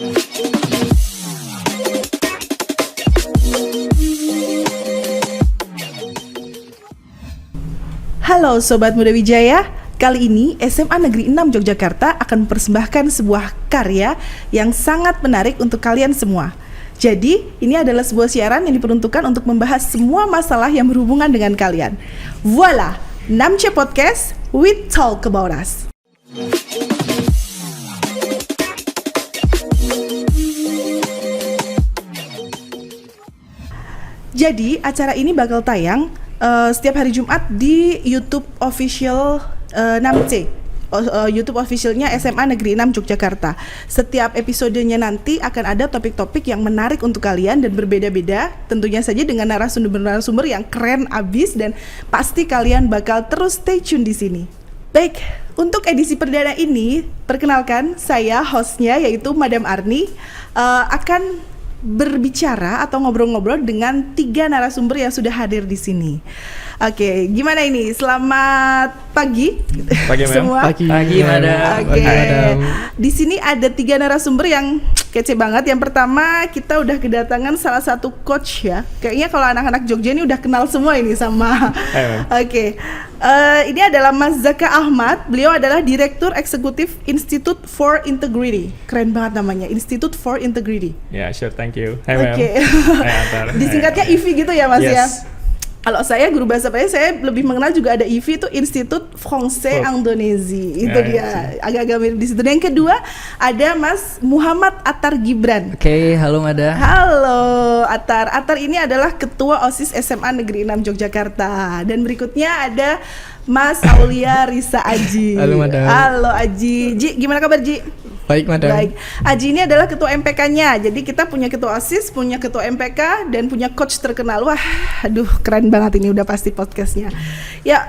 Halo Sobat Muda Wijaya, kali ini SMA Negeri 6 Yogyakarta akan mempersembahkan sebuah karya yang sangat menarik untuk kalian semua. Jadi, ini adalah sebuah siaran yang diperuntukkan untuk membahas semua masalah yang berhubungan dengan kalian. Voila, 6C Podcast, we talk about us. Jadi, acara ini bakal tayang setiap hari Jumat di YouTube official 6C, YouTube officialnya SMA Negeri 6 Yogyakarta. Setiap episodenya nanti akan ada topik-topik yang menarik untuk kalian dan berbeda-beda, tentunya saja dengan narasumber-narasumber yang keren abis, dan pasti kalian bakal terus stay tune di sini. Baik, untuk edisi perdana ini, perkenalkan saya hostnya yaitu Madam Arni akan berbicara atau ngobrol-ngobrol dengan 3 narasumber yang sudah hadir di sini. Oke, gimana ini? Selamat pagi. Pagi, semua. Pagi, Madam. Oke. Di sini ada 3 narasumber yang kece banget. Yang pertama, kita udah kedatangan salah satu coach ya. Kayaknya kalau anak-anak Jogja ini udah kenal semua ini sama. Oke. Ini adalah Mas Zaka Ahmad. Beliau adalah Direktur Eksekutif Institute for Integrity. Keren banget namanya, Institute for Integrity. Ya, sure, thank you. Hai, Ma'am. Oke. Hai, Antar. Disingkatnya IFI gitu ya, Mas ya? Yes. Kalau saya guru bahasa Prancis, saya lebih mengenal juga ada IFI, itu Institut Français Indonesia. Itu dia, agak-agak mirip di situ. Dan yang kedua ada Mas Muhammad Attar Gibran. Oke, halo Mada. Halo Attar. Attar ini adalah Ketua OSIS SMA Negeri 6 Yogyakarta. Dan berikutnya ada Mas Aulia Risa Aji. Halo Mada. Halo Aji. Ji, gimana kabar Ji? Baik Madam. Baik. Aji ini adalah ketua MPK-nya. Jadi kita punya ketua OSIS, punya ketua MPK, dan punya coach terkenal. Wah, aduh keren banget ini udah pasti podcastnya. Ya,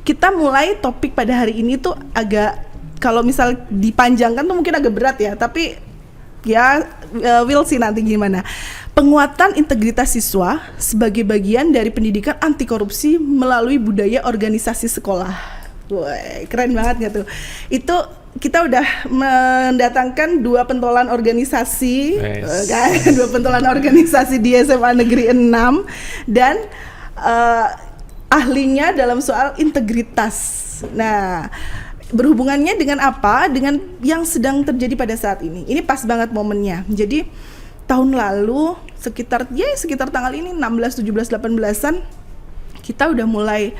kita mulai topik pada hari ini tuh agak, kalau misal dipanjangkan tuh mungkin agak berat ya. Tapi ya, we'll see nanti gimana. Penguatan integritas siswa sebagai bagian dari pendidikan anti korupsi melalui budaya organisasi sekolah. Wah, keren banget gak tuh? Itu kita udah mendatangkan 2 pentolan organisasi, kan? 2 pentolan organisasi di SMA Negeri 6 dan ahlinya dalam soal integritas. Nah, berhubungannya dengan apa? Dengan yang sedang terjadi pada saat ini. Ini pas banget momennya. Jadi tahun lalu sekitar tanggal ini 16, 17, 18-an kita udah mulai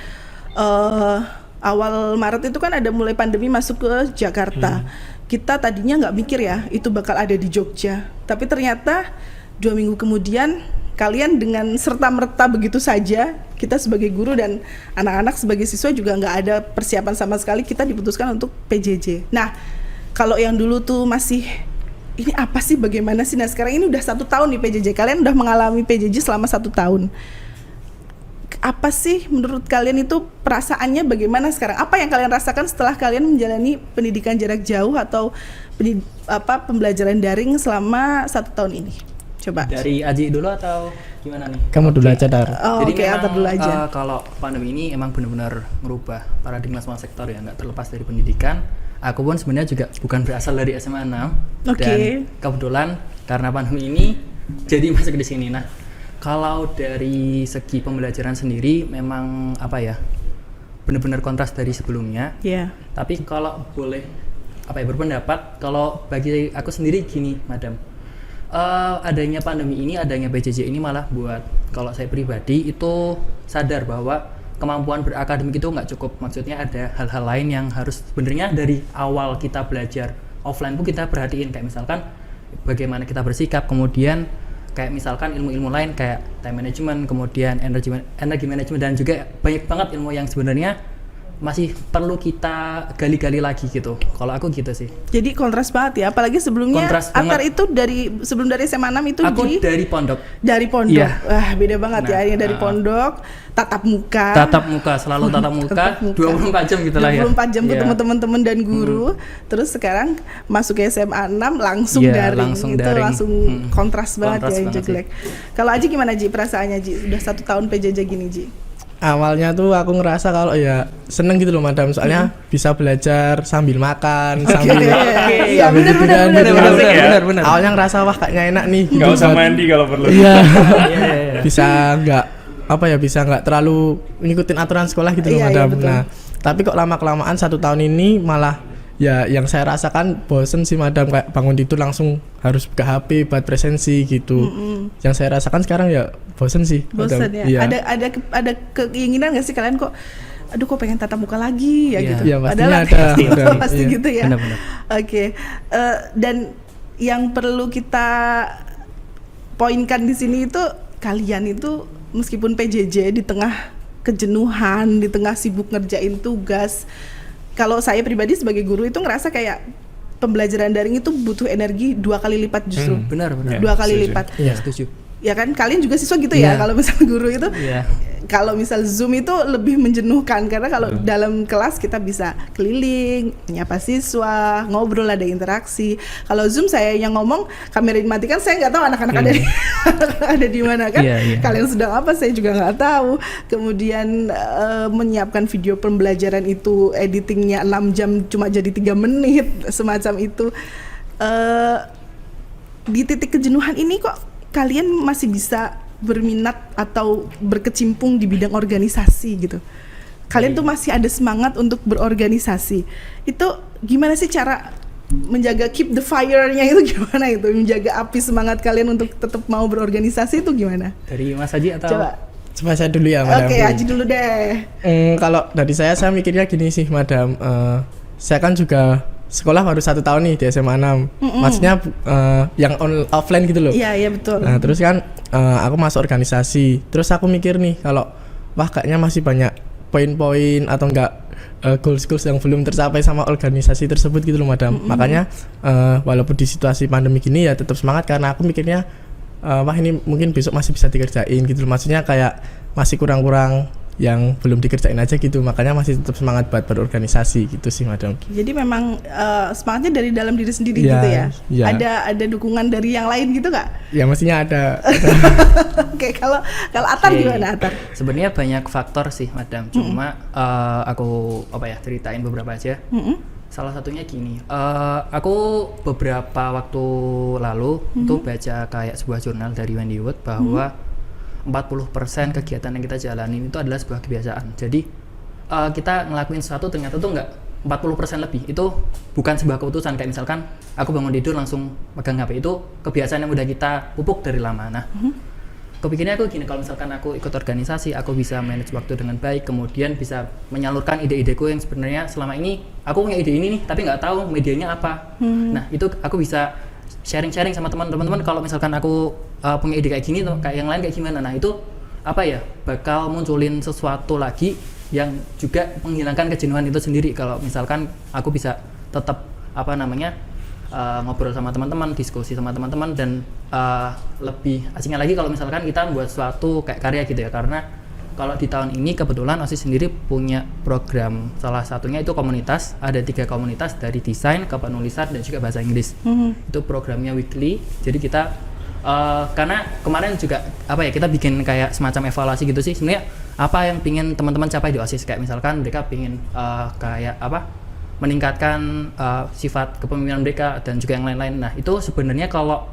awal Maret itu kan ada mulai pandemi masuk ke Jakarta. Kita tadinya nggak mikir ya itu bakal ada di Jogja, tapi ternyata 2 minggu kemudian kalian dengan serta-merta begitu saja, kita sebagai guru dan anak-anak sebagai siswa juga nggak ada persiapan sama sekali, kita diputuskan untuk PJJ. Nah, kalau yang dulu tuh masih ini apa sih, bagaimana sih? Nah sekarang ini udah 1 tahun nih PJJ, kalian udah mengalami PJJ selama 1 tahun. Apa sih menurut kalian itu perasaannya bagaimana sekarang? Apa yang kalian rasakan setelah kalian menjalani pendidikan jarak jauh atau pembelajaran daring selama 1 tahun ini? Coba. Dari Aji dulu atau gimana nih? Kamu dulu aja, Dar. Jadi Atar dulu aja. Kalau pandemi ini emang benar-benar merubah paradigma semua sektor ya, nggak terlepas dari pendidikan. Aku pun sebenarnya juga bukan berasal dari SMA 6 dan kebetulan karena pandemi ini jadi masuk di sini. Nah, kalau dari segi pembelajaran sendiri memang benar-benar kontras dari sebelumnya. Yeah. Tapi kalau boleh berpendapat, kalau bagi aku sendiri gini, Madam, adanya pandemi ini, adanya PJJ ini malah buat kalau saya pribadi itu sadar bahwa kemampuan berakademik itu nggak cukup. Maksudnya ada hal-hal lain yang harus sebenarnya dari awal kita belajar offline pun kita perhatiin, kayak misalkan bagaimana kita bersikap, kemudian kayak misalkan ilmu-ilmu lain kayak time management, kemudian energy management, dan juga banyak banget ilmu yang sebenarnya masih perlu kita gali-gali lagi gitu. Kalau aku gitu sih. Jadi kontras banget ya, apalagi sebelumnya Attar itu sebelum dari SMA 6 itu aku dari pondok. Dari pondok. Yeah. Wah, beda banget ya, ini dari pondok, tatap muka, selalu tatap muka 24 jam gitu lah ya. 24 jam ketemu teman-teman dan guru. Terus sekarang masuk ke SMA 6 langsung daring. Langsung kontras banget ya, jelek. Kalau Aji gimana Ji perasaannya Ji? Udah 1 tahun PJJ gini Ji. awalnya tuh aku ngerasa kalau ya seneng gitu loh madam, soalnya bisa belajar sambil makan, sambil Iya, sambil gitu kan, gitu kan. benar. Awalnya ngerasa wah kayaknya enak nih. Nggak gitu usah buat- mandi kalau perlu. Iya. Iya. Bisa nggak terlalu ngikutin aturan sekolah gitu loh Iya, iya, madam. betul. Nah, tapi kok lama kelamaan 1 tahun ini malah ya yang saya rasakan bosen sih madam, kayak bangun tidur langsung harus buka HP buat presensi gitu. Yang saya rasakan sekarang ya bosen sih madam. Bosan ya. Iya. Ada keinginan nggak sih kalian kok aduh kok pengen tatap muka lagi ya Iya. gitu. Iya, pastinya Padahal ada. pasti, pasti Iya. gitu ya. Benar-benar. Oke. Dan yang perlu kita poinkan di sini itu kalian itu meskipun PJJ di tengah kejenuhan, di tengah sibuk ngerjain tugas. Kalau saya pribadi sebagai guru itu ngerasa kayak pembelajaran daring itu butuh energi 2 kali lipat justru. Benar. Iya. 2 kali setuju. lipat. Iya. Setuju. Ya kan kalian juga siswa gitu ya, Iya. kalau misal guru itu Iya. kalau misal Zoom itu lebih menjenuhkan karena kalau dalam kelas kita bisa keliling, menyapa siswa, ngobrol, ada interaksi. Kalau Zoom saya yang ngomong, kamera dimatikan, saya nggak tahu anak-anak ada di mana kan. Iya. Kalian sedang apa saya juga nggak tahu. Kemudian menyiapkan video pembelajaran itu editingnya 6 jam cuma jadi 3 menit semacam itu. Di titik kejenuhan ini kok kalian masih bisa berminat atau berkecimpung di bidang organisasi gitu. Kalian tuh masih ada semangat untuk berorganisasi. Itu gimana sih cara menjaga keep the fire-nya itu gimana itu? Menjaga api semangat kalian untuk tetap mau berorganisasi itu gimana? Dari Mas Haji atau Coba. Coba saya dulu ya madam. Oke, Aji dulu deh. Kalau dari saya mikirnya gini sih madam, saya kan juga sekolah baru 1 tahun nih di SMA 6. Maksudnya yang offline gitu loh. Iya, iya betul. Nah terus kan aku masuk organisasi, terus aku mikir nih kalau wah kayaknya masih banyak poin-poin atau enggak goals-goals yang belum tercapai sama organisasi tersebut gitu loh madam. Makanya walaupun di situasi pandemi gini ya tetap semangat karena aku mikirnya wah ini mungkin besok masih bisa dikerjain gitu loh. Maksudnya kayak masih kurang-kurang yang belum dikerjain aja gitu, makanya masih tetap semangat buat berorganisasi gitu sih madam. Jadi memang semangatnya dari dalam diri sendiri Iya, gitu ya. iya. Ada dukungan dari yang lain gitu nggak? Ya mestinya ada. Oke, kalau Atar Oke. gimana Atar? Sebenarnya banyak faktor sih, Madam. Cuma aku ceritain beberapa aja. Salah satunya gini, aku beberapa waktu lalu tuh baca kayak sebuah jurnal dari Wendy Wood bahwa 40% kegiatan yang kita jalanin itu adalah sebuah kebiasaan. Jadi kita ngelakuin sesuatu ternyata tuh enggak 40% lebih. Itu bukan sebuah keputusan, kayak misalkan aku bangun tidur langsung pegang HP, itu kebiasaan yang udah kita pupuk dari lama. Nah, kepikirnya aku gini, kalau misalkan aku ikut organisasi, aku bisa manage waktu dengan baik, kemudian bisa menyalurkan ide-ideku yang sebenarnya selama ini aku punya ide ini nih, tapi nggak tahu medianya apa. Nah, itu aku bisa sharing-sharing sama teman-teman kalau misalkan aku punya ide kayak gini, kayak yang lain kayak gimana. Nah, itu bakal munculin sesuatu lagi yang juga menghilangkan kejenuhan itu sendiri. Kalau misalkan aku bisa tetap ngobrol sama teman-teman, diskusi sama teman-teman, dan lebih asiknya lagi kalau misalkan kita buat suatu kayak karya gitu ya. Karena kalau di tahun ini kebetulan OSIS sendiri punya program, salah satunya itu komunitas, ada 3 komunitas dari desain, kepenulisan, dan juga bahasa Inggris. Itu programnya weekly, jadi kita karena kemarin juga kita bikin kayak semacam evaluasi gitu sih, sebenarnya apa yang pingin teman-teman capai di OSIS, kayak misalkan mereka pingin meningkatkan sifat kepemimpinan mereka dan juga yang lain-lain. Nah, itu sebenarnya kalau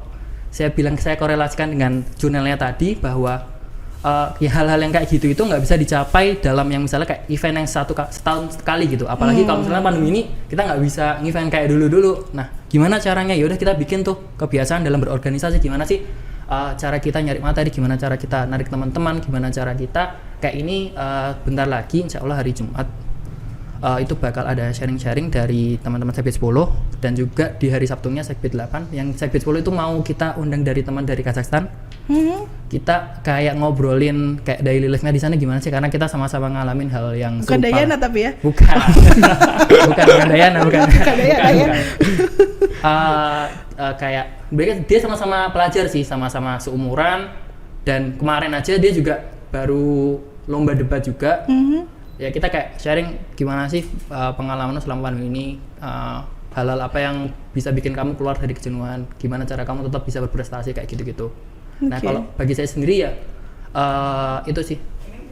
saya korelasikan dengan jurnalnya tadi bahwa hal-hal yang kayak gitu itu nggak bisa dicapai dalam yang misalnya kayak event yang setahun sekali gitu. Apalagi kalau misalnya pandemi ini kita nggak bisa event kayak dulu-dulu. Nah, gimana caranya? Ya udah kita bikin tuh kebiasaan dalam berorganisasi. Gimana sih cara kita nyari materi? Gimana cara kita narik teman-teman? Gimana cara kita kayak ini bentar lagi insya Allah hari Jumat itu bakal ada sharing-sharing dari teman-teman Segbit 10, dan juga di hari Sabtunya Segbit 8. Yang Segbit 10 itu mau kita undang dari teman dari Kazakhstan. Kita kayak ngobrolin kayak daily life-nya di sana gimana sih, karena kita sama-sama ngalamin hal yang Bukan serupa. Dayana tapi ya? Bukan. bukan Dayana, bukan. Bukan Dayana ya? Kayak dia sama-sama pelajar sih, sama-sama seumuran, dan kemarin aja dia juga baru lomba debat juga. Ya kita kayak sharing gimana sih pengalaman selama pandemi ini, hal-hal apa yang bisa bikin kamu keluar dari kejenuhan, gimana cara kamu tetap bisa berprestasi kayak gitu-gitu. Nah, kalau bagi saya sendiri ya itu sih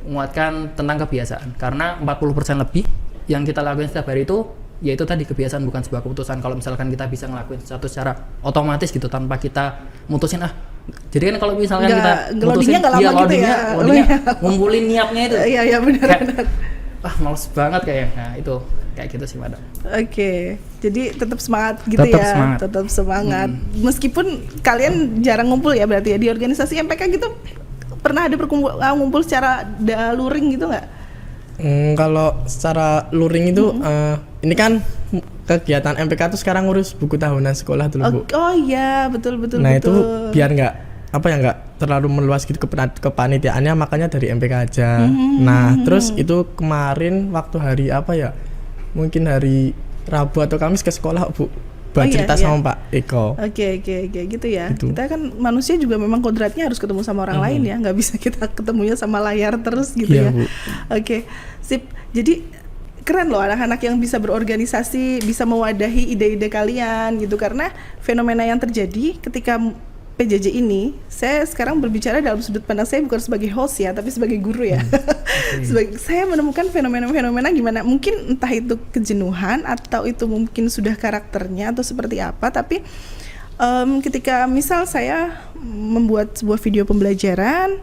menguatkan tentang kebiasaan, karena 40% lebih yang kita lakukan setiap hari itu yaitu tadi kebiasaan, bukan sebuah keputusan. Kalau misalkan kita bisa ngelakuin sesuatu secara otomatis gitu tanpa kita mutusin jadi kan kalau misalkan kita mutusin nggak lama gitu ya, loadingnya ngumpulin niatnya itu iya benar. males banget kayaknya. Nah itu kayak gitu sih madam. Oke, jadi tetap semangat gitu Tetap ya, semangat. tetap semangat. Meskipun kalian jarang ngumpul ya berarti ya di organisasi MPK gitu, pernah ada ngumpul secara daluring gitu nggak? Kalau secara luring itu ini kan kegiatan MPK tuh sekarang ngurus buku tahunan sekolah dulu Bu. Oh iya betul. Nah itu biar nggak terlalu meluas gitu kepanitiaannya, makanya dari MPK aja. Nah terus itu kemarin waktu hari mungkin hari Rabu atau Kamis ke sekolah Bu, buat cerita sama Pak Eko. Oke gitu ya. Gitu. Kita kan manusia juga memang kodratnya harus ketemu sama orang lain ya, nggak bisa kita ketemunya sama layar terus gitu ya. Bu. Oke, sip. Jadi keren loh anak-anak yang bisa berorganisasi, bisa mewadahi ide-ide kalian gitu, karena fenomena yang terjadi ketika PJJ ini, saya sekarang berbicara dalam sudut pandang saya bukan sebagai host ya, tapi sebagai guru ya. Saya menemukan fenomena-fenomena gimana, mungkin entah itu kejenuhan atau itu mungkin sudah karakternya atau seperti apa, tapi ketika misal saya membuat sebuah video pembelajaran,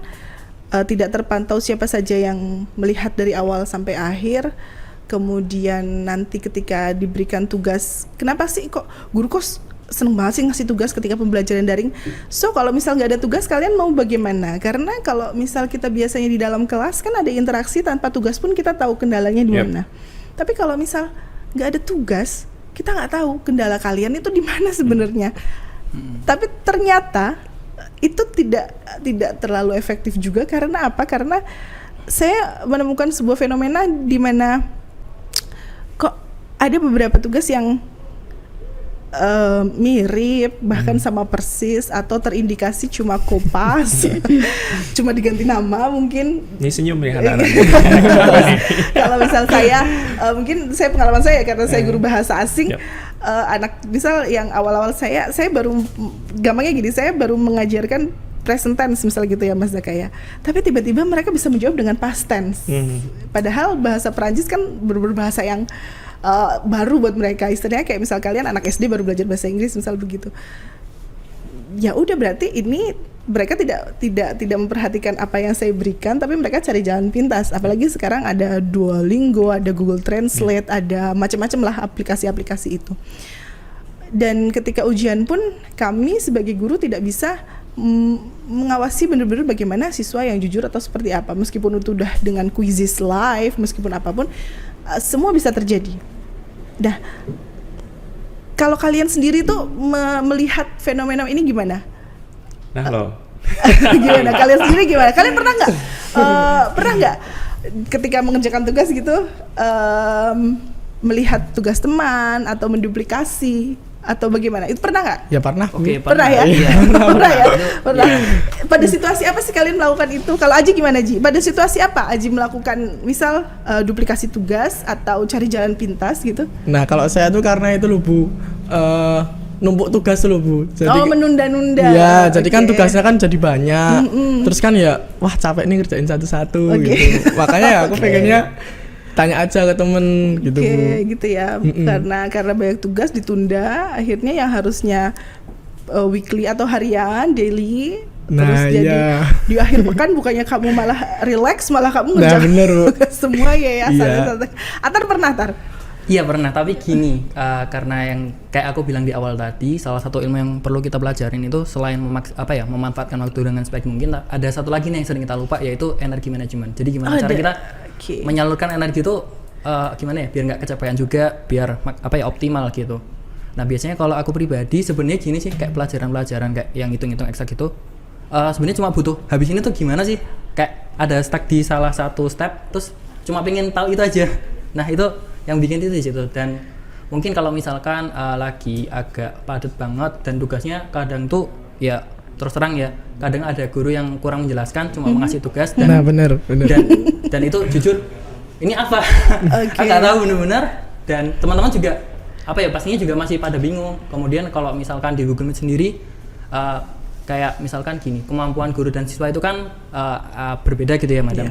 tidak terpantau siapa saja yang melihat dari awal sampai akhir, kemudian nanti ketika diberikan tugas, kenapa sih kok guru kos seneng banget sih ngasih tugas ketika pembelajaran daring. So kalau misal nggak ada tugas, kalian mau bagaimana? Karena kalau misal kita biasanya di dalam kelas kan ada interaksi, tanpa tugas pun kita tahu kendalanya di mana. Tapi kalau misal nggak ada tugas, kita nggak tahu kendala kalian itu di mana sebenarnya. Tapi ternyata itu tidak terlalu efektif juga. Karena apa? Karena saya menemukan sebuah fenomena di mana kok ada beberapa tugas yang mirip, bahkan sama persis, atau terindikasi cuma kopas, cuma diganti nama mungkin. Ini senyum nih anak-anak. Kalau misal saya, mungkin saya pengalaman saya karena saya guru bahasa asing, anak misal yang awal-awal saya baru, gampangnya gini, saya baru mengajarkan present tense misal gitu ya Mas Zaka ya. Tapi tiba-tiba mereka bisa menjawab dengan past tense. Padahal bahasa Perancis kan berbahasa yang baru buat mereka. Istilahnya kayak misal kalian anak SD baru belajar bahasa Inggris misal begitu. Ya udah, berarti ini mereka tidak memperhatikan apa yang saya berikan, tapi mereka cari jalan pintas. Apalagi sekarang ada Duolingo, ada Google Translate, ada macam-macam lah aplikasi-aplikasi itu. Dan ketika ujian pun kami sebagai guru tidak bisa mengawasi benar-benar bagaimana siswa yang jujur atau seperti apa, meskipun itu udah dengan quizzes live, meskipun apapun, semua bisa terjadi. Dah, kalau kalian sendiri tuh melihat fenomena ini gimana? Nah lo, gimana? Kalian sendiri gimana? Kalian pernah nggak ketika mengerjakan tugas gitu melihat tugas teman atau menduplikasi atau bagaimana? Itu pernah nggak? Ya pernah. Oke, Pernah ya? Iya. Pernah ya? Pernah. Iya. Pada situasi apa sih kalian melakukan itu? Kalau Aji gimana Ji? Pada situasi apa Aji melakukan misal duplikasi tugas atau cari jalan pintas gitu? Nah kalau saya tuh karena itu loh Bu, numpuk tugas loh Bu. Jadi, menunda-nunda. Iya, jadi kan tugasnya kan jadi banyak. Terus kan ya, wah capek nih ngerjain satu-satu gitu. Makanya ya aku pengennya tanya aja ke temen gitu Bu. Gitu ya. Karena banyak tugas ditunda, akhirnya yang harusnya weekly atau harian, daily, terus jadi di akhir pekan bukannya kamu malah relax, malah kamu ngerjain bener, Bu. semua ya. Iya. Atar pernah Tar? Iya pernah, tapi gini, karena yang kayak aku bilang di awal tadi, salah satu ilmu yang perlu kita pelajarin itu selain memanfaatkan waktu dengan sebaik mungkin, ada satu lagi nih yang sering kita lupa, yaitu energi manajemen. Jadi gimana cara kita menyalurkan energi itu gimana ya, biar nggak kecapean juga, biar optimal gitu. Nah biasanya kalau aku pribadi sebenarnya gini sih, kayak pelajaran-pelajaran kayak yang hitung-hitung eksak gitu, sebenarnya cuma butuh habis ini tuh gimana sih, kayak ada stuck di salah satu step, terus cuma pengen tahu itu aja. Nah itu yang bikin itu di situ. Dan mungkin kalau misalkan lagi agak padat banget dan tugasnya kadang tuh ya terus terang ya, kadang ada guru yang kurang menjelaskan, cuma mengasih tugas dan bener. dan itu jujur ini apa? Nggak tahu benar-benar. Dan teman-teman juga pastinya juga masih pada bingung. Kemudian kalau misalkan di Google Meet sendiri kayak misalkan gini, kemampuan guru dan siswa itu kan berbeda gitu ya Madam.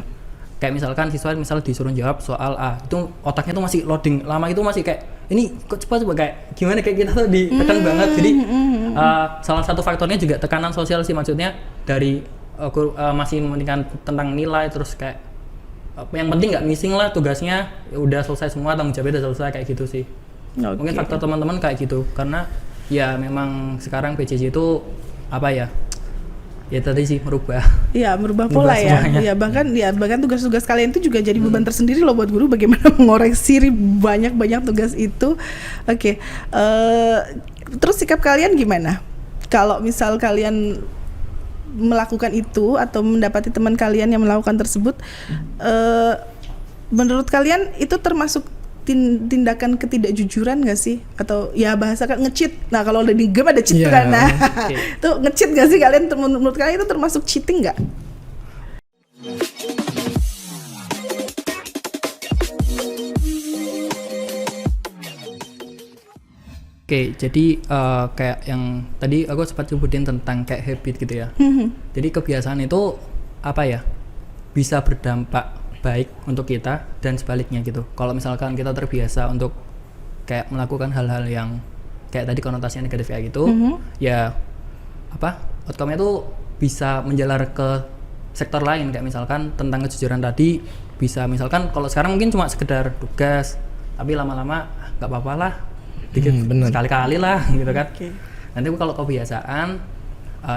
Kayak misalkan siswa disuruh jawab soal A, itu otaknya tuh masih loading lama, itu masih kayak ini kok cepat kayak gimana, kayak kita tuh ditekan banget. Jadi salah satu faktornya juga tekanan sosial sih, maksudnya dari masih mementingkan tentang nilai, terus kayak yang penting nggak missing lah tugasnya, ya udah selesai semua, tanggung jawabnya udah selesai, kayak gitu sih. Mungkin faktor teman-teman kayak gitu, karena ya memang sekarang PJJ itu apa ya tadi sih merubah pola ya. Ya bahkan tugas-tugas kalian itu juga jadi beban tersendiri loh buat guru, bagaimana mengoreksi banyak tugas itu. Oke. Terus sikap kalian gimana kalau misal kalian melakukan itu atau mendapati teman kalian yang melakukan tersebut? Menurut kalian itu termasuk tindakan ketidakjujuran nggak sih, atau ya bahasakan nge-cheat? Nah kalau di game ada cheat kan, nah itu nge-cheat nggak sih kalian? Menurut kalian itu termasuk cheating nggak? Oke, jadi kayak yang tadi aku sempat sebutin tentang kayak habit gitu ya. Jadi kebiasaan itu apa ya, bisa berdampak baik untuk kita dan sebaliknya gitu. Kalau misalkan kita terbiasa untuk kayak melakukan hal-hal yang kayak tadi konotasinya negatif kayak gitu, ya apa outcome-nya tuh bisa menjalar ke sektor lain, kayak misalkan tentang kejujuran tadi, bisa misalkan kalau sekarang mungkin cuma sekedar tugas, tapi lama-lama nggak apa-apa lah, dikit sekali-kali lah gitu kan. Nanti kalau kebiasaan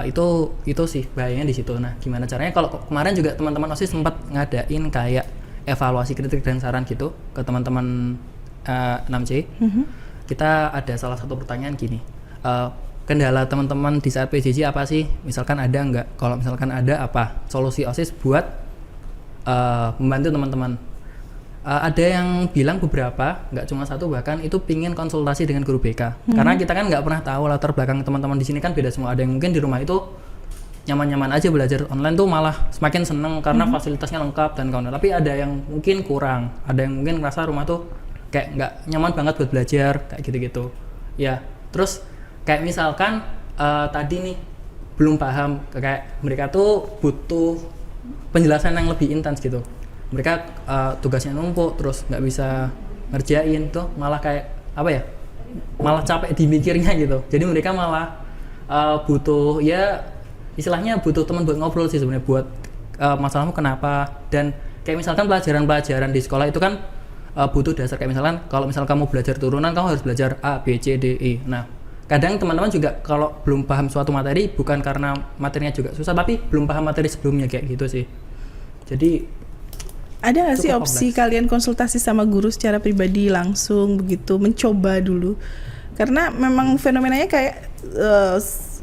itu sih bahayanya di situ. Nah, gimana caranya? Kalau kemarin juga teman-teman OSIS sempat ngadain kayak evaluasi kritik dan saran gitu ke teman-teman 6C. Kita ada salah satu pertanyaan gini. Kendala teman-teman di saat PJJ apa sih? Misalkan ada nggak? Kalau misalkan ada, apa solusi OSIS buat membantu teman-teman? Ada yang bilang beberapa, nggak cuma satu, bahkan itu pingin konsultasi dengan guru BK. Karena kita kan nggak pernah tahu latar belakang teman-teman di sini kan beda semua. Ada yang mungkin di rumah itu nyaman-nyaman aja belajar online tuh malah semakin seneng karena fasilitasnya lengkap dan kawan. Tapi ada yang mungkin kurang, ada yang mungkin ngerasa rumah tuh kayak nggak nyaman banget buat belajar, kayak gitu-gitu. Ya, terus kayak misalkan tadi nih belum paham, kayak mereka tuh butuh penjelasan yang lebih intens gitu. Mereka tugasnya numpuk, terus nggak bisa ngerjain tuh, malah kayak apa ya, malah capek dimikirnya gitu. Jadi mereka malah butuh, ya istilahnya butuh teman buat ngobrol sih sebenarnya, buat masalahmu kenapa. Dan kayak misalkan pelajaran di sekolah itu kan butuh dasar, kayak misalkan kalau misal kamu belajar turunan, kamu harus belajar A, B, C, D, E. Nah kadang teman-teman juga kalau belum paham suatu materi, bukan karena materinya juga susah, tapi belum paham materi sebelumnya, kayak gitu sih. Jadi ada nggak sih opsi kalian konsultasi sama guru secara pribadi langsung begitu, mencoba dulu? Karena memang fenomenanya kayak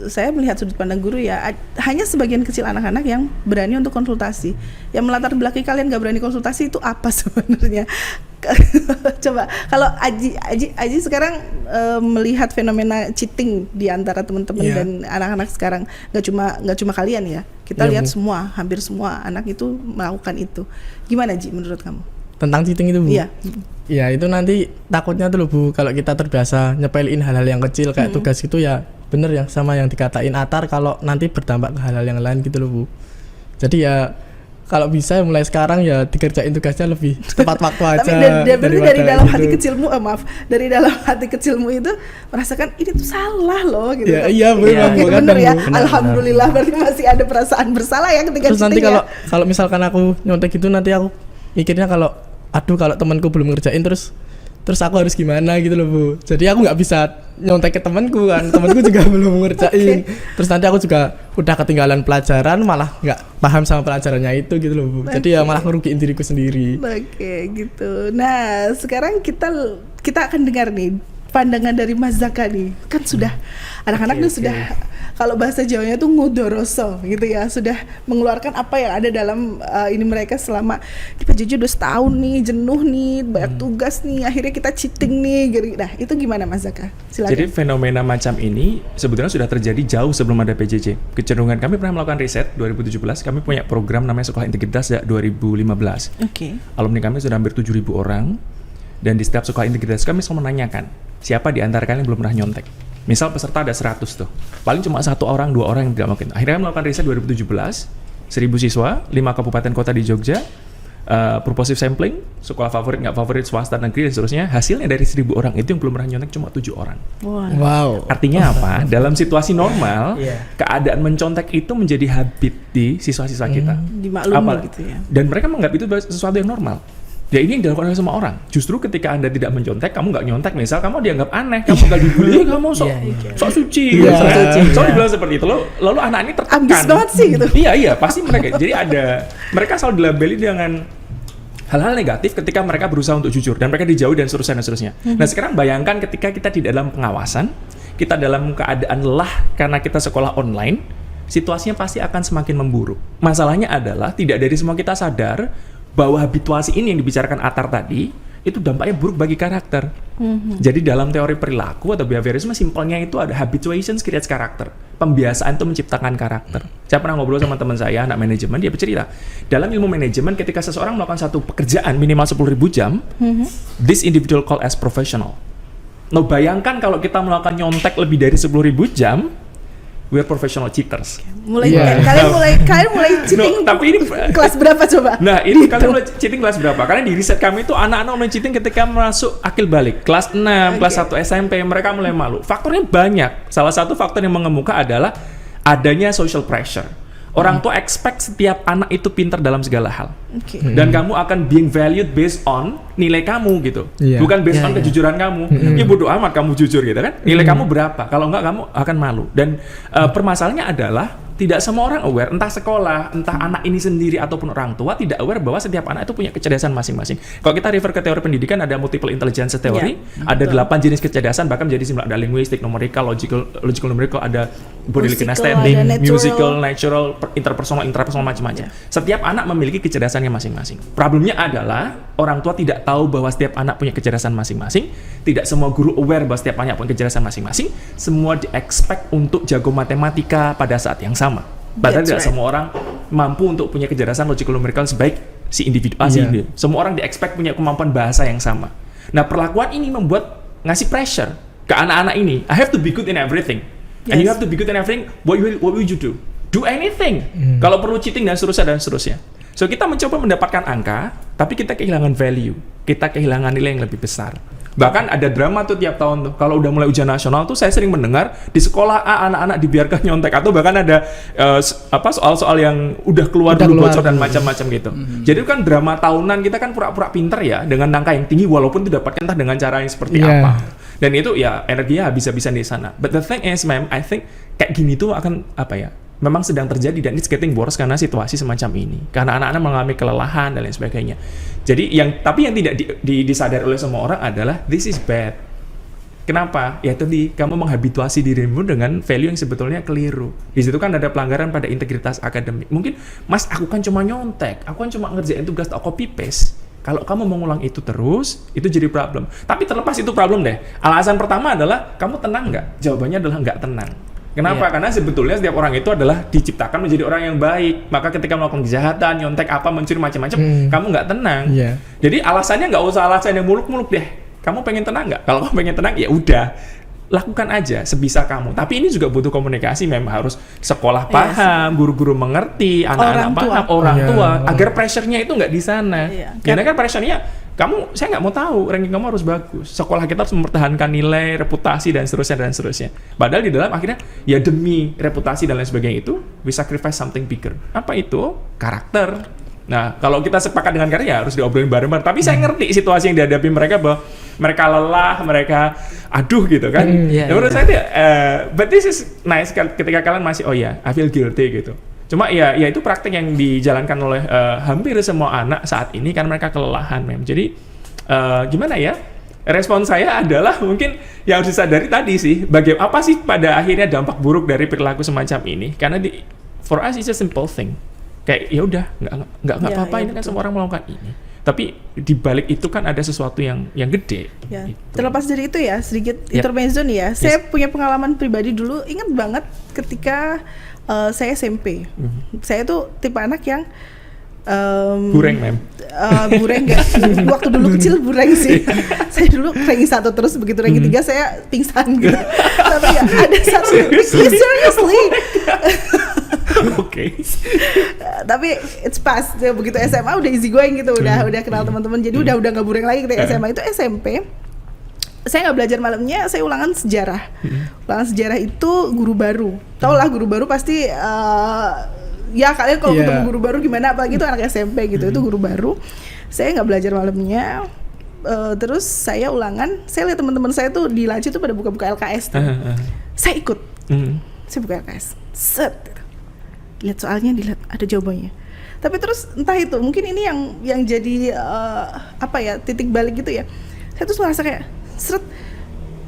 saya melihat sudut pandang guru ya, hanya sebagian kecil anak-anak yang berani untuk konsultasi. Yang melatar belakangi kalian nggak berani konsultasi itu apa sebenarnya? Coba kalau Aji sekarang melihat fenomena cheating di antara teman-teman dan anak-anak sekarang, nggak cuma kalian ya, kita lihat hampir semua anak itu melakukan itu. Gimana Ji menurut kamu tentang cheating itu, Bu? Iya. Ya itu nanti takutnya tuh loh, Bu, kalau kita terbiasa nyepelin hal-hal yang kecil kayak tugas itu, ya bener yang sama yang dikatain Atar, kalau nanti berdampak ke hal-hal yang lain gitu loh, Bu. Jadi ya kalau bisa mulai sekarang ya dikerjain tugasnya lebih tepat waktu aja. Tapi dari dalam hati kecilmu, dari dalam hati kecilmu itu merasakan ini tuh salah loh gitu. Ya, iya bener ya. Alhamdulillah berarti masih ada perasaan bersalah ya ketika terus nanti kalau misalkan aku nyontek gitu, nanti aku mikirnya kalau temanku belum ngerjain terus aku harus gimana gitu loh, Bu. Jadi aku nggak bisa nyontek ke temanku kan, temanku juga belum ngerjain. Terus nanti aku juga udah ketinggalan pelajaran, malah nggak paham sama pelajarannya itu gitu loh, Bu. Jadi ya malah ngerugiin diriku sendiri. Gitu. Nah sekarang kita akan dengar nih pandangan dari Mas Zaka nih. Kan sudah anak-anak tuh sudah, kalau bahasa Jawanya tuh ngudoroso gitu ya, sudah mengeluarkan apa yang ada dalam ini mereka selama di PJJ udah setahun nih, jenuh nih, banyak tugas nih, akhirnya kita cheating nih gitu. Nah itu gimana Mas Zaka? Silakan. Jadi fenomena macam ini sebetulnya sudah terjadi jauh sebelum ada PJJ. Kecenderungan kami pernah melakukan riset 2017, kami punya program namanya Sekolah Integritas 2015. Alumni kami sudah hampir 7.000 orang, dan di setiap Sekolah Integritas kami selalu menanyakan, siapa di antara kalian yang belum pernah nyontek? Misal peserta ada 100 tuh, paling cuma 1 orang, 2 orang yang tidak mungkin. Akhirnya melakukan riset 2017, 1.000 siswa, 5 kabupaten kota di Jogja, purposive sampling, sekolah favorit nggak favorit, swasta, negeri dan seterusnya, hasilnya dari 1.000 orang itu yang belum pernah nyontek cuma 7 orang. Wow. Artinya apa? Dalam situasi normal, keadaan mencontek itu menjadi habit di siswa-siswa kita. Dimaklumi gitu ya. Dan mereka menganggap itu sesuatu yang normal. Ya ini yang dilakukan oleh semua orang. Justru ketika Anda tidak mencontek, kamu nggak nyontek, misal kamu dianggap aneh, kamu nggak dibully, kamu sok suci. Soalnya dibilang seperti itu, lalu anak ini tertekan. Ambis banget sih gitu. Iya, pasti mereka. Jadi mereka selalu dilabeli dengan hal-hal negatif ketika mereka berusaha untuk jujur dan mereka dijauhi dan seterusnya. Nah sekarang bayangkan ketika kita di dalam pengawasan, kita dalam keadaan lelah karena kita sekolah online, situasinya pasti akan semakin memburuk. Masalahnya adalah tidak dari semua kita sadar bahwa habituasi ini yang dibicarakan Atar tadi itu dampaknya buruk bagi karakter. Jadi dalam teori perilaku atau behaviorisme simpelnya itu ada habituation creates karakter. Pembiasaan itu menciptakan karakter. Saya pernah ngobrol sama teman saya, anak manajemen, dia bercerita. Dalam ilmu manajemen ketika seseorang melakukan satu pekerjaan minimal 10.000 jam, this individual called as professional. Nah, bayangkan kalau kita melakukan nyontek lebih dari 10.000 jam, we are professional cheaters. Kalian mulai cheating. Tapi ini kelas berapa coba? Nah, ini kalian mulai cheating kelas berapa? Karena di riset kami itu anak-anak mulai cheating ketika masuk akil balik. Kelas 6, kelas 1 SMP, mereka mulai malu. Faktornya banyak. Salah satu faktor yang mengemuka adalah adanya social pressure. Orang tua expect setiap anak itu pintar dalam segala hal. Dan kamu akan being valued based on nilai kamu gitu. Bukan based on kejujuran kamu. Ya bodo amat kamu jujur gitu kan. Nilai kamu berapa? Kalau enggak kamu akan malu. Dan permasalahannya adalah tidak semua orang aware, entah sekolah, entah anak ini sendiri ataupun orang tua tidak aware bahwa setiap anak itu punya kecerdasan masing-masing. Kalau kita refer ke teori pendidikan ada multiple intelligence theory, ada 8 jenis kecerdasan bahkan menjadi 9, ada linguistik, numerical, logical numerical, ada bodily kinesthetic, musical, natural, interpersonal macam-macam. Setiap anak memiliki kecerdasannya masing-masing. Problemnya adalah orang tua tidak tahu bahwa setiap anak punya kecerdasan masing-masing, tidak semua guru aware bahwa setiap anak punya kecerdasan masing-masing, semua di-expect untuk jago matematika pada saat yang sama. Padahal tidak semua orang mampu untuk punya kecerdasan logical numerical sebaik si individu ini. Semua orang di-expect punya kemampuan bahasa yang sama. Nah, perlakuan ini membuat ngasih pressure ke anak-anak ini. I have to be good in everything. And you have to be good in everything. What will you do? Do anything. Kalau perlu cheating dan seterusnya. So kita mencoba mendapatkan angka, tapi kita kehilangan value. Kita kehilangan nilai yang lebih besar. Bahkan ada drama tuh tiap tahun tuh. Kalau udah mulai ujian nasional tuh saya sering mendengar di sekolah A anak-anak dibiarkan nyontek, atau bahkan ada soal-soal yang udah keluar bocor dan macam-macam gitu. Jadi kan drama tahunan kita kan pura-pura pinter ya dengan angka yang tinggi walaupun didapatkan entah dengan cara yang seperti apa. Dan itu ya energinya habis-habisan di sana. But the thing is, I think kayak gini tuh akan memang sedang terjadi dan it's getting worse karena situasi semacam ini. Karena anak-anak mengalami kelelahan dan lain sebagainya. Jadi yang tidak disadari oleh semua orang adalah this is bad. Kenapa? Ya tadi kamu menghabituasi dirimu dengan value yang sebetulnya keliru. Di situ kan ada pelanggaran pada integritas akademik. Mungkin, Mas, aku kan cuma nyontek, aku kan cuma ngerjain tugas atau copy paste. Kalau kamu mengulang itu terus, itu jadi problem. Tapi terlepas itu problem deh. Alasan pertama adalah kamu tenang nggak? Jawabannya adalah nggak tenang. Kenapa? Karena sebetulnya setiap orang itu adalah diciptakan menjadi orang yang baik. Maka ketika melakukan kejahatan, nyontek apa, mencuri macam-macam, kamu nggak tenang. Jadi alasannya nggak usah alasan yang muluk-muluk deh. Kamu pengen tenang nggak? Kalau kamu pengen tenang, ya udah, lakukan aja sebisa kamu. Tapi ini juga butuh komunikasi. Memang harus sekolah paham, guru-guru mengerti, anak-anak paham, orang tua, agar pressure-nya itu nggak di sana. Karena kan pressure-nya, saya nggak mau tahu, ranking kamu harus bagus. Sekolah kita harus mempertahankan nilai, reputasi, dan seterusnya. Padahal di dalam akhirnya, ya demi reputasi dan lain sebagainya itu, we sacrifice something bigger. Apa itu? Karakter. Nah, kalau kita sepakat dengan karakter, ya harus diobrolin bareng-bareng. Tapi saya ngerti situasi yang dihadapi mereka, bahwa mereka lelah, mereka aduh gitu kan. Menurut saya, but this is nice ketika kalian masih, I feel guilty gitu. Cuma ya itu praktek yang dijalankan oleh hampir semua anak saat ini karena mereka kelelahan, mem. Jadi gimana ya? Respon saya adalah mungkin yang harus disadari tadi sih, apa sih pada akhirnya dampak buruk dari perilaku semacam ini? Karena for us it's a simple thing. Kayak ya udah nggak apa-apa, ini kan semua orang melakukan ini. Tapi di balik itu kan ada sesuatu yang gede. Ya. Gitu. Terlepas dari itu ya, sedikit intermezzo nih ya. Saya punya pengalaman pribadi dulu, ingat banget ketika saya SMP. Saya tuh tipe anak yang bureng, mem. Bureng nggak? Waktu dulu kecil bureng sih. Saya dulu ranking 1 terus, begitu ranking 3 saya pingsan gitu. Tapi ya ada satu, seriously. Oke. Tapi it's past. Begitu SMA udah easy going gitu, udah kenal teman-teman. Jadi udah nggak boring lagi ketika SMA. Itu SMP. Saya nggak belajar malamnya, saya ulangan sejarah. Ulangan sejarah itu guru baru. Tau lah guru baru pasti ya kalian kalau ketemu guru baru gimana, apalagi itu anak SMP gitu. Itu guru baru. Saya nggak belajar malamnya. Terus saya ulangan, saya lihat teman-teman saya tuh di Laci tuh pada buka-buka LKS tuh. Saya ikut. Saya buka LKS. Set. Lihat soalnya, dilihat ada jawabannya. Tapi terus entah itu, mungkin ini yang jadi titik balik gitu ya. Saya tuh merasa kayak seret,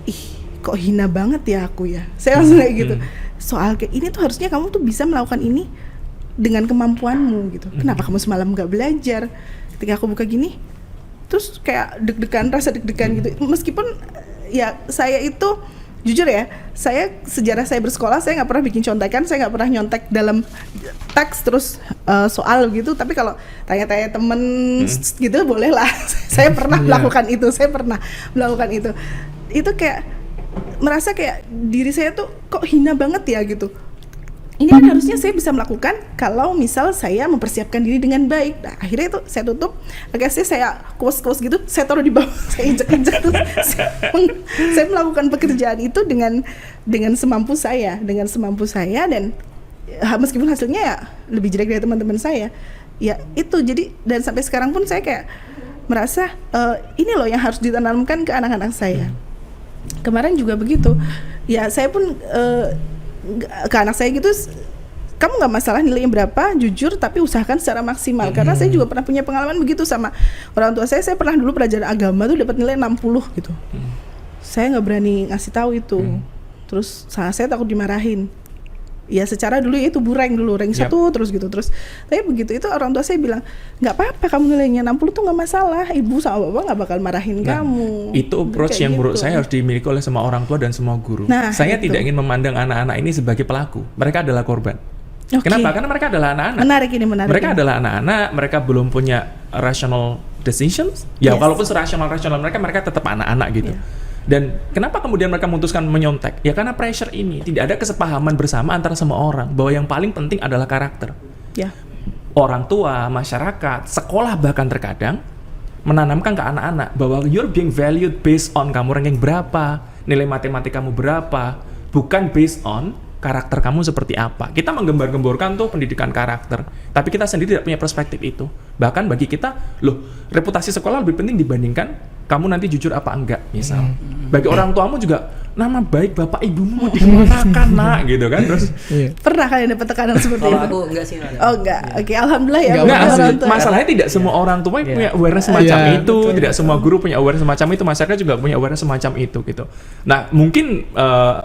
ih kok hina banget ya aku ya. Saya langsung kayak gitu. Soal kayak ini tuh harusnya kamu tuh bisa melakukan ini dengan kemampuanmu gitu. Kenapa kamu semalam nggak belajar? Ketika aku buka gini, terus kayak deg-degan, rasa deg-degan gitu. Meskipun ya saya itu jujur ya, sejarah saya bersekolah saya nggak pernah bikin contekan, saya nggak pernah nyontek dalam teks terus soal gitu. Tapi kalau tanya-tanya temen gitu boleh lah. Saya pernah melakukan itu, Itu kayak merasa kayak diri saya tuh kok hina banget ya gitu. Ini kan harusnya saya bisa melakukan kalau misal saya mempersiapkan diri dengan baik. Nah akhirnya itu saya tutup, akhirnya saya kuas gitu, saya taruh di bawah, saya injek tuh. Saya melakukan pekerjaan itu dengan semampu saya, dan meskipun hasilnya ya lebih jelek dari teman-teman saya, ya itu. Jadi dan sampai sekarang pun saya kayak merasa ini loh yang harus ditanamkan ke anak-anak saya. Kemarin juga begitu, ya saya pun ke anak saya gitu, kamu nggak masalah nilainya berapa, jujur tapi usahakan secara maksimal. Karena saya juga pernah punya pengalaman begitu sama orang tua saya pernah dulu pelajaran agama tuh dapat nilai 60 gitu. Saya nggak berani ngasih tahu itu. Terus saya takut dimarahin. Ya secara dulu itu rank dulu, rank 1 terus gitu. Terus tapi begitu itu orang tua saya bilang, nggak apa-apa kamu nilainya 60 tuh nggak masalah, ibu sama bapak nggak bakal marahin kamu. Itu approach yang menurut saya harus dimiliki oleh semua orang tua dan semua guru. Saya tidak ingin memandang anak-anak ini sebagai pelaku, mereka adalah korban. Kenapa? Karena mereka adalah anak-anak. Menarik. Mereka adalah anak-anak, mereka belum punya rational decisions. Ya walaupun rasional mereka tetap anak-anak gitu. Dan kenapa kemudian mereka memutuskan menyontek? Ya karena pressure ini, tidak ada kesepahaman bersama antara semua orang bahwa yang paling penting adalah karakter. Orang tua, masyarakat, sekolah bahkan terkadang menanamkan ke anak-anak bahwa you're being valued based on kamu ranking berapa, nilai matematika kamu berapa, bukan based on karakter kamu seperti apa. Kita menggembar-gemborkan tuh pendidikan karakter, tapi kita sendiri tidak punya perspektif itu. Bahkan bagi kita, reputasi sekolah lebih penting dibandingkan kamu nanti jujur apa enggak, misal. Bagi orang tuamu juga, nama baik bapak ibumu dikemanakan nak, gitu kan. Terus pernah kalian dapat tekanan seperti itu? Kalau aku enggak sih. Oh enggak, oke, alhamdulillah ya. Masalahnya tidak semua orang tua punya awareness semacam itu, tidak semua guru punya awareness semacam itu, masyarakat juga punya awareness semacam itu gitu. Nah mungkin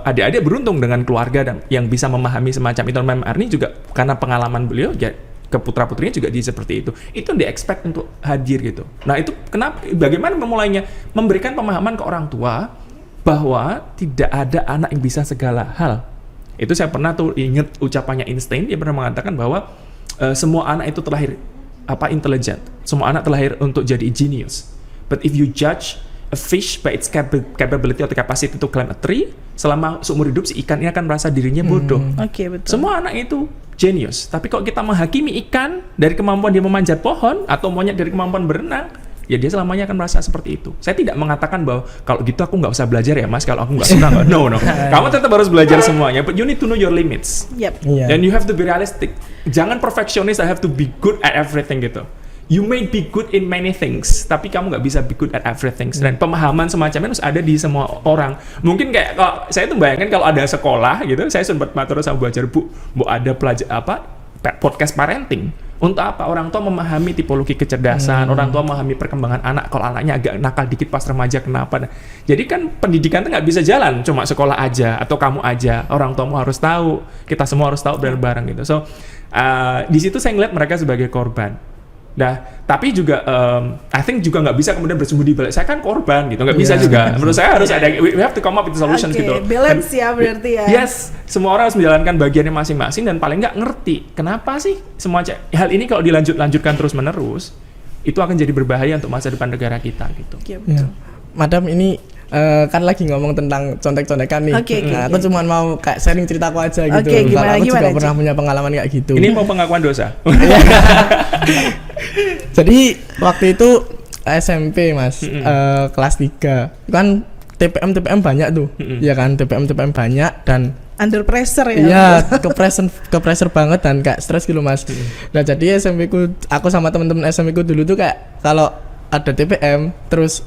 adik-adik beruntung dengan keluarga yang bisa memahami semacam itu. Mem Arni juga karena pengalaman beliau ya, ke putra-putrinya juga seperti itu di-expect untuk hadir gitu. Nah itu kenapa, bagaimana memulainya? Memberikan pemahaman ke orang tua bahwa tidak ada anak yang bisa segala hal. Itu saya pernah tuh inget ucapannya Einstein, dia pernah mengatakan bahwa semua anak itu terlahir intelligent, semua anak terlahir untuk jadi genius. But if you judge a fish by its capability atau capacity to climb a tree, selama seumur hidup si ikan ini akan merasa dirinya bodoh. Betul. Semua anak itu genius, tapi kalau kita menghakimi ikan dari kemampuan dia memanjat pohon atau monyet dari kemampuan berenang, ya dia selamanya akan merasa seperti itu. Saya tidak mengatakan bahwa kalau gitu aku nggak usah belajar ya mas, kalau aku nggak suka nggak. No. Kamu tetap harus belajar semuanya, but you need to know your limits. And you have to be realistic. Jangan perfectionist, I have to be good at everything gitu. You may be good in many things, tapi kamu nggak bisa be good at everything. Dan pemahaman semacamnya harus ada di semua orang. Mungkin kayak kalau saya tuh bayangkan kalau ada sekolah gitu, saya sempat matur sama Bu Ajar, Bu ada podcast parenting. Untuk apa? Orang tua memahami tipologi kecerdasan, orang tua memahami perkembangan anak. Kalau anaknya agak nakal dikit pas remaja, kenapa? Jadi kan pendidikan itu nggak bisa jalan cuma sekolah aja atau kamu aja. Orang tuamu harus tahu, kita semua harus tahu bareng-bareng gitu. So di situ saya ngeliat mereka sebagai korban. Nah, tapi juga I think juga nggak bisa kemudian bersembunyi balik saya kan korban gitu, nggak bisa juga. Menurut saya harus ada, we have to come up with solutions gitu. Balance ya berarti ya. Yes, semua orang harus menjalankan bagiannya masing-masing dan paling nggak ngerti kenapa sih semua hal ini kalau dilanjutkan terus-menerus itu akan jadi berbahaya untuk masa depan negara kita gitu. Betul. Madam ini kan lagi ngomong tentang contek-contekan nih. Oke, Nah, aku cuma mau kayak sharing ceritaku aja gitu. Oke, Kalau aku juga gimana, pernah Ci? punya pengalaman kayak gitu. Ini mau pengakuan dosa. Jadi waktu itu SMP Mas, kelas 3. Kan TPM banyak tuh. Ya kan, TPM banyak dan Under pressure ya. iya, ke pressure banget dan kayak stres gitu Mas. Nah, jadi SMP ku, aku sama teman-teman SMP ku dulu tuh kayak kalau ada TPM terus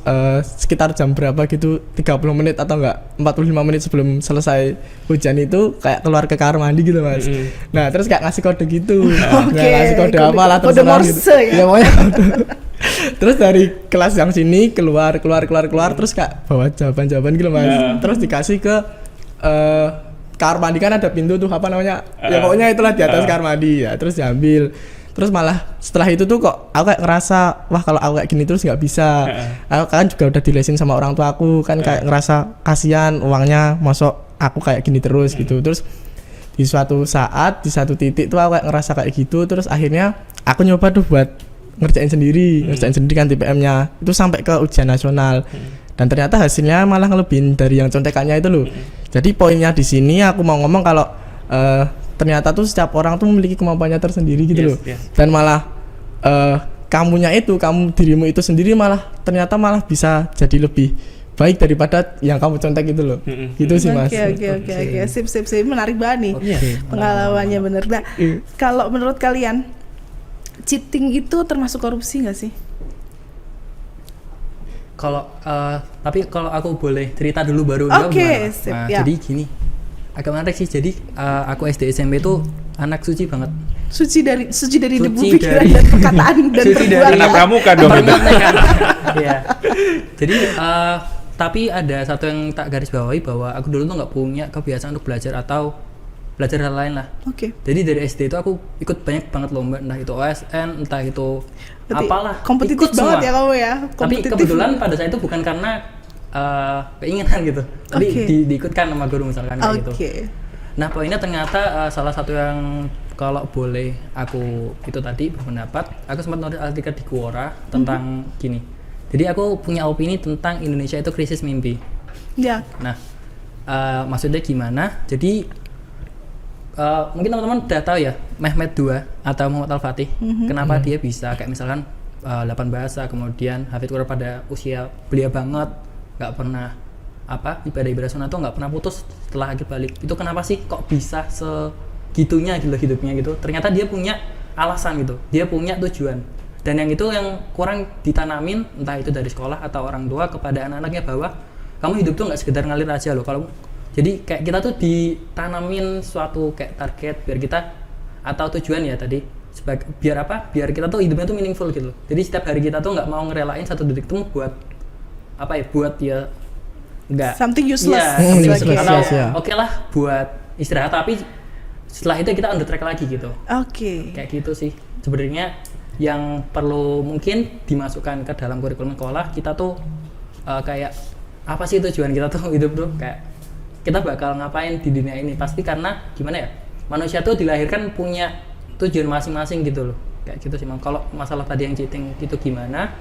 sekitar jam berapa gitu 30 menit atau enggak 45 menit sebelum selesai hujan itu kayak keluar ke kamar mandi gitu Mas. Nah, terus kayak ngasih kode gitu. Oke, Nah, ngasih kode apa lah kode terserah Morse gitu. ya? Ya pokoknya terus dari kelas yang sini keluar terus kayak bawa jawaban gitu Mas. Terus dikasih ke kamar mandi kan ada pintu tuh apa namanya? Ya pokoknya itulah di atas kamar mandi ya. Terus diambil. Terus malah setelah itu tuh kok aku kayak ngerasa wah kalau aku kayak gini terus nggak bisa. Aku kan juga udah dilesin sama orang tua aku kan kayak ngerasa kasihan uangnya masuk aku kayak gini terus gitu. Terus di suatu saat di satu titik tuh aku kayak ngerasa kayak gitu. Terus akhirnya aku nyoba tuh buat ngerjain sendiri kan TPM-nya. Itu sampai ke ujian nasional. Dan ternyata hasilnya malah ngelebihin dari yang contekannya itu loh. Jadi poinnya di sini aku mau ngomong kalau ternyata tuh setiap orang tuh memiliki kemampuannya tersendiri gitu loh. Dan malah dirimu itu sendiri malah ternyata malah bisa jadi lebih baik daripada yang kamu contek itu loh. Gitu sih Mas. Oke. Sip. Menarik banget nih. Pengalamannya bener. Nah, kalau menurut kalian cheating itu termasuk korupsi nggak sih? Tapi kalau aku boleh cerita dulu baru jawab gimana? sip, Nah, ya. jadi gini, agak menarik sih. Jadi aku SD SMP itu anak suci banget. Suci dari debu Suci pikiran dari- dan perkataan dan Suci dari perbuatan. Anak pramuka dong itu. Iya. Jadi tapi ada satu yang tak garis bawahi bahwa aku dulu tuh nggak punya kebiasaan untuk belajar atau belajar hal lain lah. Oke. Jadi dari SD itu aku ikut banyak banget lomba, entah itu OSN, entah itu Berarti apalah. kompetitif ikut banget semua. ya kamu ya. Tapi Kompetitif. kebetulan pada saat itu bukan karena keinginan gitu, tapi Oke. diikutkan sama guru misalkan kayak gitu. Oke. Nah poinnya ternyata salah satu yang kalau boleh aku itu tadi berpendapat, aku sempat nulis artikel di Quora tentang gini. Jadi aku punya opini tentang Indonesia itu krisis mimpi. Ya. Nah maksudnya gimana? Jadi mungkin teman-teman udah tahu ya Mehmet II atau Muhammad Al-Fatih. Kenapa dia bisa kayak misalkan 8 bahasa, kemudian hafid Quran pada usia belia banget, nggak pernah ibadah sunat tuh nggak pernah putus setelah akhir balik. Itu kenapa sih kok bisa segitunya gitu hidupnya gitu? Ternyata dia punya alasan gitu, dia punya tujuan. Dan yang itu yang kurang ditanamin entah itu dari sekolah atau orang tua kepada anak-anaknya bahwa kamu hidup tuh nggak sekedar ngalir aja loh. Kalau jadi kayak kita tuh ditanamin suatu kayak target biar kita atau tujuan ya tadi biar kita tuh hidupnya tuh meaningful gitu loh. Jadi setiap hari kita tuh nggak mau ngerelain satu detik tuh buat buat ya nggak Something useless. ya, something Oke. useless. Atau Ya. oke lah buat istirahat tapi setelah itu kita on the track lagi gitu. Oke. Kayak gitu sih sebenarnya yang perlu mungkin dimasukkan ke dalam kurikulum sekolah. Kita tuh kayak apa sih tujuan kita tuh hidup tuh, kayak kita bakal ngapain di dunia ini. Pasti karena gimana ya, manusia tuh dilahirkan punya tujuan masing-masing gitu loh, kayak gitu sih. Kalau masalah tadi yang cheating itu gimana,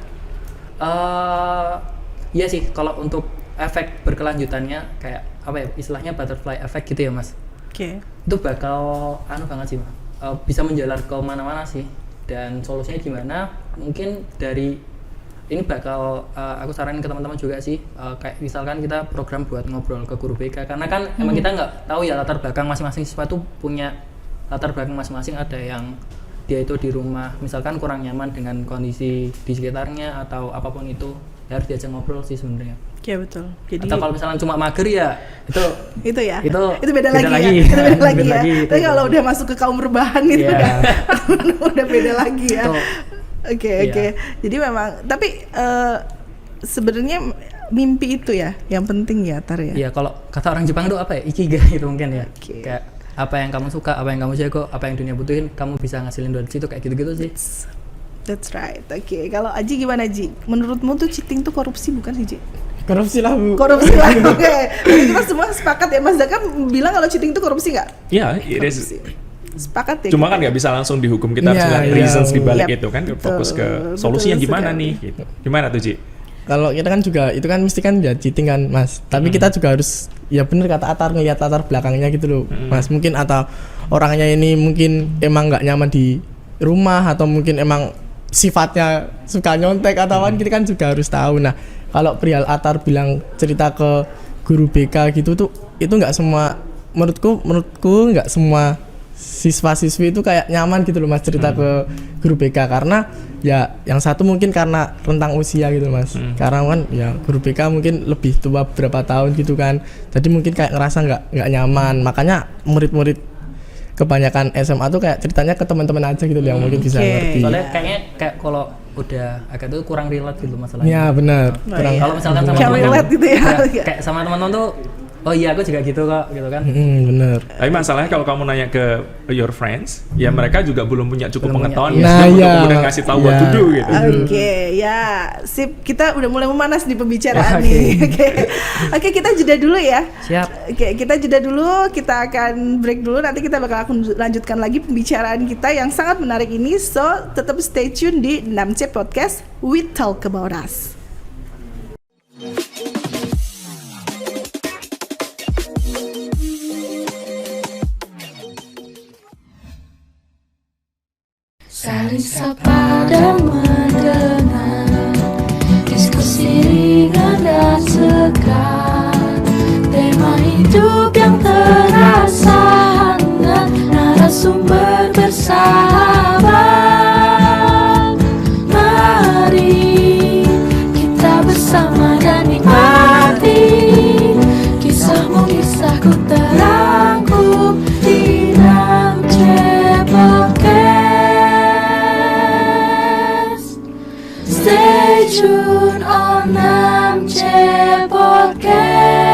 iya sih kalau untuk efek berkelanjutannya kayak istilahnya butterfly effect gitu ya Mas. Oke. Itu bakal banget sih Mas. Bisa menjalar ke mana-mana sih. Dan solusinya gimana? Mungkin dari ini bakal aku saranin ke teman-teman juga sih, kayak misalkan kita program buat ngobrol ke guru BK, karena kan emang kita nggak tahu ya latar belakang masing-masing siswa tuh punya latar belakang masing-masing. Ada yang dia itu di rumah misalkan kurang nyaman dengan kondisi di sekitarnya atau apapun itu, ya harus diajak ngobrol sih sebenarnya. Oke, betul. Jadi Atau kalau misalnya cuma mager ya itu ya. itu beda lagi ya. lagi. Itu beda lagi Beda ya. lagi, Tapi itu. kalau udah masuk ke kaum rebahan itu Iya. udah beda lagi ya. Itu. Oke. Iya. Jadi memang tapi sebenarnya mimpi itu ya yang penting ya Tar ya. Iya, kalau kata orang Jepang tuh ikigai gitu mungkin ya. Oke. Kayak apa yang kamu suka, apa yang kamu jago, apa yang dunia butuhin, kamu bisa ngasilin dari situ, kayak gitu-gitu sih. That's right. Oke. Kalau Aji gimana Ji? Menurutmu tuh cheating tuh korupsi bukan sih Ji? Korupsi lah Bu. Korupsi lah. Oke. Jadi kita semua sepakat ya, Mas Zaka bilang kalau cheating itu korupsi nggak? Ya, it is. Korupsi. Sepakat ya. Cuma kita kan ya? nggak bisa langsung dihukum, kita harus Iya, lihat iya. reasons di balik Yap, itu kan, betul, fokus ke betul solusinya gimana sekali. nih gitu. Gimana tuh Ci? kalau kita kan juga itu kan mesti kan ya cheating kan Mas, tapi kita juga harus ya bener kata Atar, ngeliat latar belakangnya gitu loh Mas, mungkin atau orangnya ini mungkin emang nggak nyaman di rumah atau mungkin emang sifatnya suka nyontek atau kita kan juga harus tahu. Nah kalau perihal Atar bilang cerita ke guru BK gitu tuh itu nggak semua, menurutku nggak semua siswa-siswi itu kayak nyaman gitu loh Mas cerita ke guru BK, karena ya yang satu mungkin karena rentang usia gitu Mas, karena kan ya guru BK mungkin lebih tua beberapa tahun gitu kan, jadi mungkin kayak ngerasa nggak nyaman, makanya murid-murid kebanyakan SMA tuh kayak ceritanya ke teman-teman aja gitu yang mungkin bisa ngerti. Soalnya kayaknya kayak kalau udah agak tuh kurang relate gitu masalahnya. Ya benar. Kurang. Kalau misalkan sama teman-teman relate gitu ya. Kayak sama teman-teman tuh, oh iya aku juga gitu kok, gitu kan. Bener. Tapi masalahnya kalau kamu nanya ke your friends, ya mereka juga belum punya cukup pengetahuan Nah, untuk ya, kemudian ngasih tahu what to do gitu. Oke, ya, sip. Kita udah mulai memanas di pembicaraan nih. Oke, kita jeda dulu ya. Siap. Oke, kita jeda dulu. Kita akan break dulu. Nanti kita bakal lanjutkan lagi pembicaraan kita yang sangat menarik ini. So, tetap stay tune di 6C Podcast. We talk about us. Saling sapa dan mendengar, diskusi ringan dan segar, tema hidup yang terasa hangat, narasumber bersahabat. Mari kita bersama dan nikmati kisahmu, kisahku terangkum di 6C Podcast. Stay tuned on 6C Podcast.